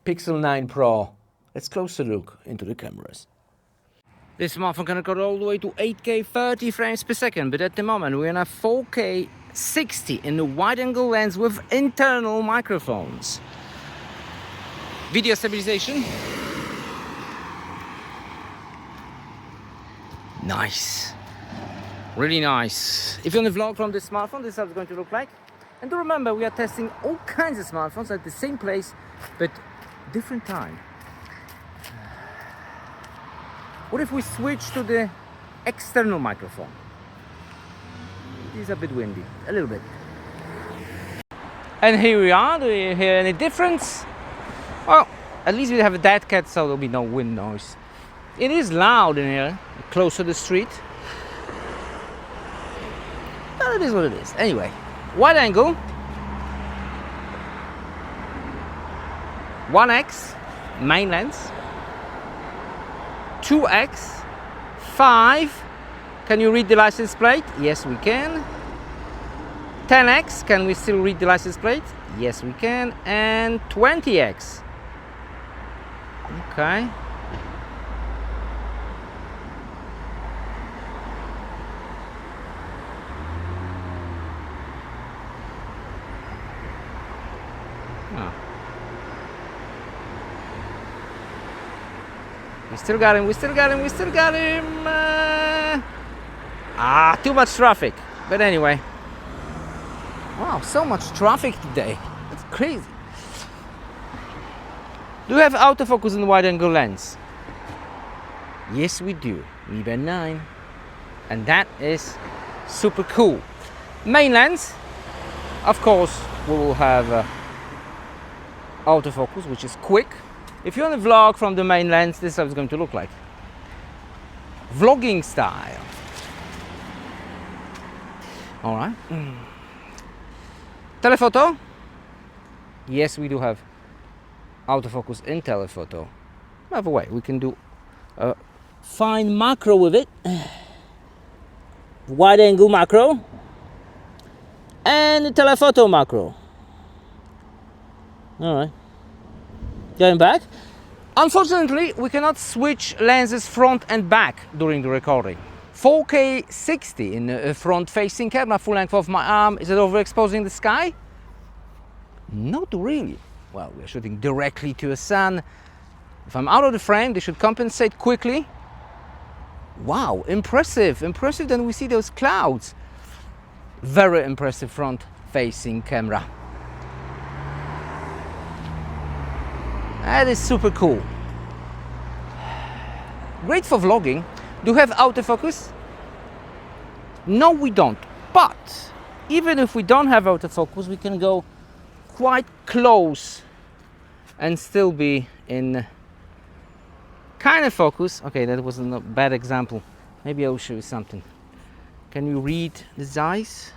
Pixel 9 Pro. Let's closer look into the cameras. This smartphone can record all the way to 8K 30 frames per second, but at the moment we're in a 4K 60 in the wide-angle lens with internal microphones. Video stabilization. Nice. Really nice. If you're on the vlog from this smartphone, this is how it's going to look like. And do remember, we are testing all kinds of smartphones at the same place, but different time. What if we switch to the external microphone? It is a bit windy, a little bit. And here we are. Do you hear any difference? Well, at least we have a dead cat, so there'll be no wind noise. It is loud in here, close to the street. But it is what it is. Anyway, wide angle. 1x, main lens. 2x, 5. Can you read the license plate? Yes, we can. 10x, can we still read the license plate? Yes, we can. And 20x. Okay. Oh. We still got him, we still got him, we still got him. Too much traffic. But anyway. Wow, so much traffic today. That's crazy. Do we have autofocus in the wide-angle lens? Yes, we do. nvme 9. And that is super cool. Main lens. Of course, we will have autofocus, which is quick. If you're on a vlog from the main lens, this is how it's going to look like. Vlogging style. All right. Telephoto. Yes, we do have autofocus in telephoto. By the way, we can do a fine macro with it. Wide angle macro. And the telephoto macro. All right. Going back. Unfortunately, we cannot switch lenses front and back during the recording. 4K 60 in a front-facing camera, full length of my arm. Is it overexposing the sky? Not really. Well, we're shooting directly to a sun. If I'm out of the frame, they should compensate quickly. Wow, impressive. Impressive that we see those clouds. Very impressive front-facing camera. That is super cool. Great for vlogging. Do you have autofocus? No, we don't. But even if we don't have autofocus, we can go quite close and still be in kind of focus. Okay, that was a bad example. Maybe I'll show you something. Can you read the eyes?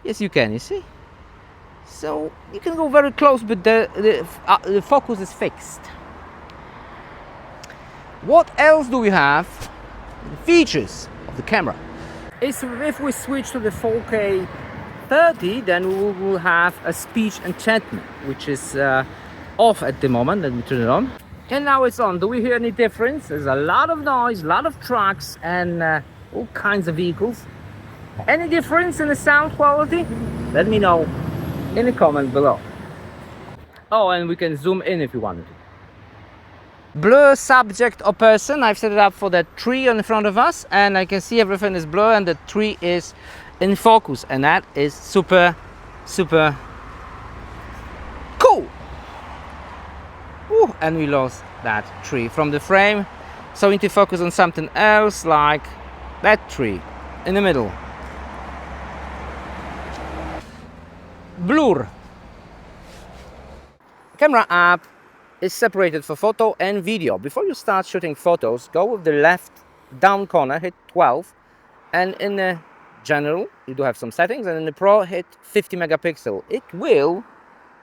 Yes, you can, you see? So you can go very close, but the focus is fixed. What else do we have? The features of the camera. If we switch to the 4K 30, then we will have a speech enchantment, which is off at the moment. Let me turn it on. And now it's on. Do we hear any difference? There's a lot of noise, a lot of trucks, and all kinds of vehicles. Any difference in the sound quality? Let me know in the comment below. Oh, and we can zoom in if you wanted to. Blur subject or person. I've set it up for that tree in front of us, and I can see everything is blur and the tree is in focus, and that is super cool. Ooh, and we lost that tree from the frame, so we need to focus on something else, like that tree in the middle. Blur. Camera app is separated for photo and video. Before you start shooting photos, go with the left down corner, hit 12, and in the general you do have some settings, and in the Pro hit 50 megapixel. It will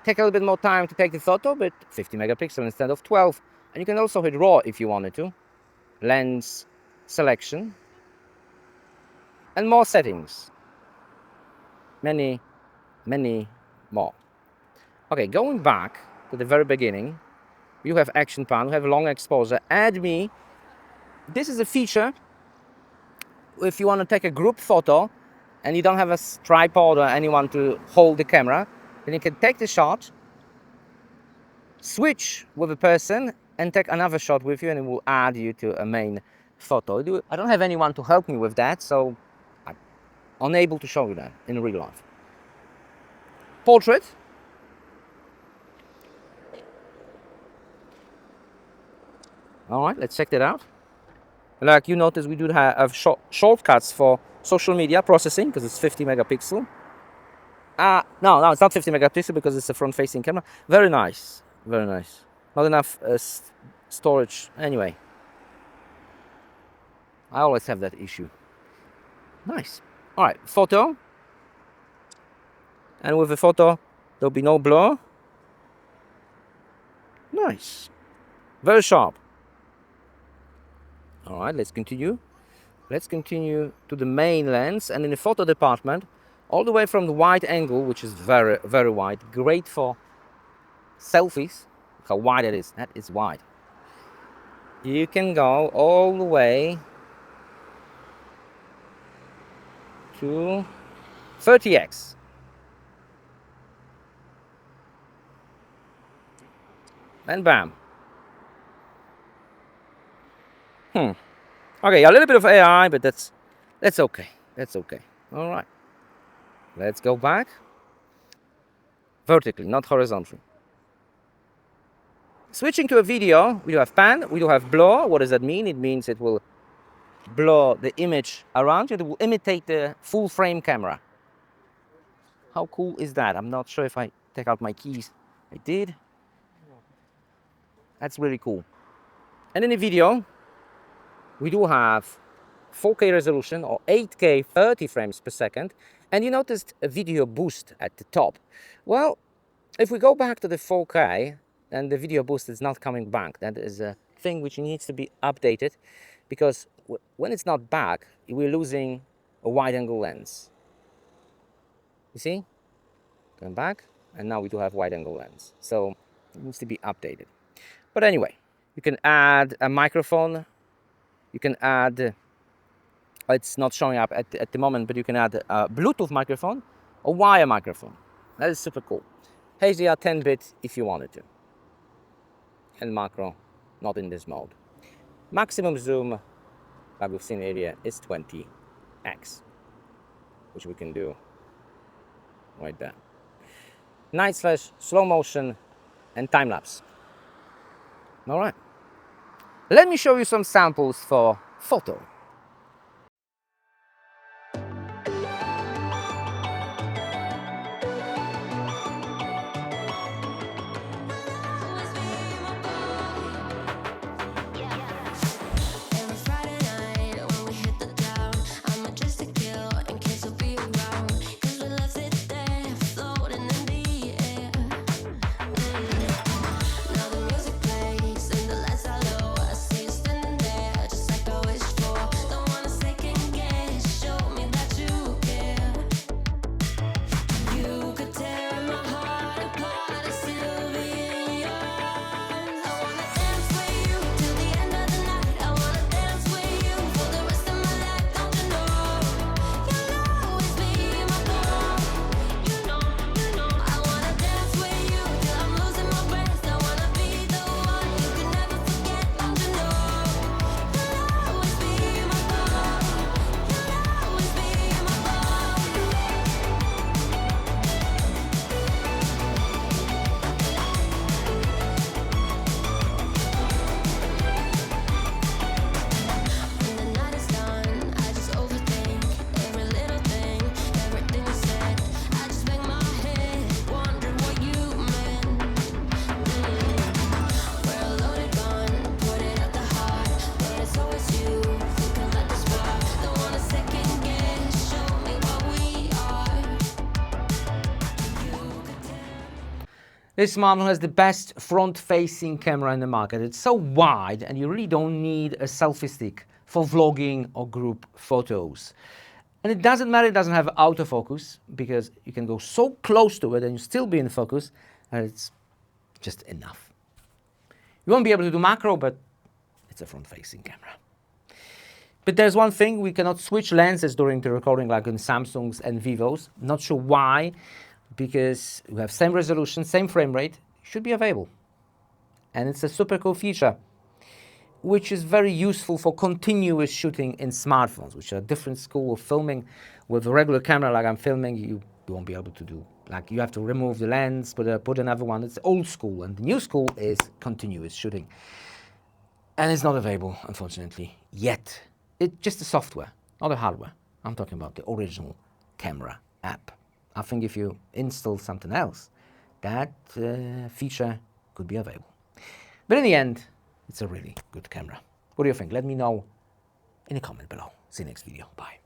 take a little bit more time to take the photo, but 50 megapixel instead of 12. And you can also hit RAW if you wanted to. Lens selection and more settings. Many more. Okay, going back to the very beginning, You have action pan, we have long exposure. Add me. This is a feature if you want to take a group photo and you don't have a tripod or anyone to hold the camera, then you can take the shot, switch with a person and take another shot with you, and it will add you to a main photo. I don't have anyone to help me with that, so I'm unable to show you that in real life. Portrait. All right, let's check that out. Like you notice, we do have shortcuts for social media processing because it's 50 megapixel. No, it's not 50 megapixel because it's a front-facing camera. Very nice, very nice. Not enough storage. Anyway, I always have that issue. Nice. All right, photo. And with the photo, there'll be no blur. Nice. Very sharp. All right, let's continue. Let's continue to the main lens, and in the photo department, all the way from the wide angle, which is very, very wide, great for selfies. Look how wide it is. That is wide. You can go all the way to 30x. And bam. Okay, a little bit of AI, but that's okay. That's okay. All right. Let's go back. Vertically, not horizontally. Switching to a video, we do have pan, we do have blur. What does that mean? It means it will blur the image around you. It will imitate the full frame camera. How cool is that? I'm not sure if I take out my keys. I did. That's really cool. And in the video, we do have 4K resolution or 8K 30 frames per second. And you noticed a video boost at the top. Well, if we go back to the 4K, then the video boost is not coming back. That is a thing which needs to be updated, because when it's not back, we're losing a wide angle lens. You see? Going back, and now we do have wide angle lens. So it needs to be updated. But anyway, you can add a microphone. You can add, it's not showing up at the moment, but you can add a Bluetooth microphone or wire microphone. That is super cool. HDR 10-bit if you wanted to. And macro, not in this mode. Maximum zoom, like we've seen earlier, is 20x, which we can do right there. Night slash slow motion and time lapse. All right. Let me show you some samples for photo. This model has the best front-facing camera in the market. It's so wide, and you really don't need a selfie stick for vlogging or group photos. And it doesn't matter, it doesn't have autofocus, because you can go so close to it and you still be in focus, and it's just enough. You won't be able to do macro, but it's a front-facing camera. But there's one thing, we cannot switch lenses during the recording like in Samsungs and Vivos. Not sure why, because we have same resolution, same frame rate, should be available. And it's a super cool feature, which is very useful for continuous shooting in smartphones, which are a different school of filming. With a regular camera like I'm filming, you won't be able to do. Like you have to remove the lens, put another one. It's old school, and the new school is continuous shooting. And it's not available, unfortunately, yet. It's just the software, not the hardware. I'm talking about the original camera app. I think if you install something else, that feature could be available. But in the end, it's a really good camera. What do you think? Let me know in a comment below. See you next video. Bye.